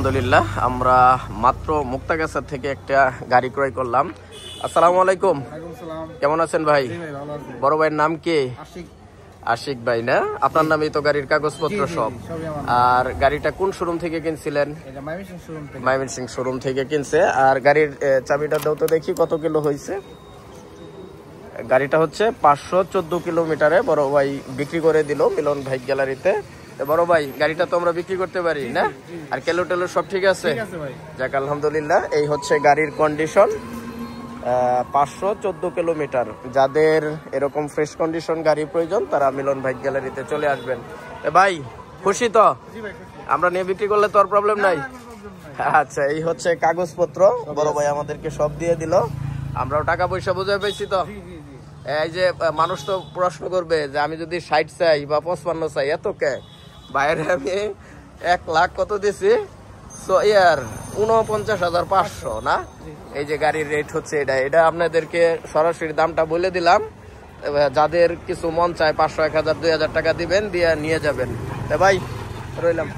আলহামদুলিল্লাহ আমরা মাত্র মুক্তাগাছা থেকে একটা গাড়ি ক্রয় করলাম। আসসালামু আলাইকুম। কেমন আছেন ভাই? বড় ভাইয়ের নাম কি? আশিক ভাই না? আপনার নামেই তো গাড়ির কাগজপত্র সব। আর গাড়িটা কোন শোরুম থেকে কিনছিলেন? ময়মনসিংহ শোরুম থেকে কিনছে। আর গাড়ির চাবিটা দাও তো দেখি কত কিলো হয়েছে। গাড়িটা হচ্ছে 514 কিলোমিটারে বড় ভাই বিক্রি করে দিল মিলন ভাই গ্যালারিতে। বড় ভাই গাড়িটা তো আমরা বিক্রি করতে পারি না? আর কেলো টেলো সব ঠিক আছে? যাক আলহামদুলিল্লাহ। এই হচ্ছে গাড়ির কন্ডিশন, 514 কিলোমিটার। যাদের এরকম ফ্রেশ কন্ডিশন গাড়ি প্রয়োজন তারা মিলন ভাই গ্যালারিতে চলে আসবেন। ভাই খুশি তো? আমরা নিয়ে বিক্রি করলে তো আর প্রবলেম নাই। আচ্ছা, এই হচ্ছে কাগজপত্র বড় ভাই আমাদেরকে সব দিয়ে দিল। আমরাও টাকা পয়সা বুঝে পেয়েছি তো। এই যে মানুষ তো প্রশ্ন করবে যে আমি যদি 60 চাই বা 55 চাই এত কে? বাইরে আমি 1 লাখ কত দিছি, 49,500 না? এই যে গাড়ির রেট হচ্ছে এটা আপনাদেরকে সরাসরি দামটা বলে দিলাম। যাদের কিছু মন চায় 500, 1000, 2000 টাকা দিবেন, দিয়ে নিয়ে যাবেন। ভাই রইলাম।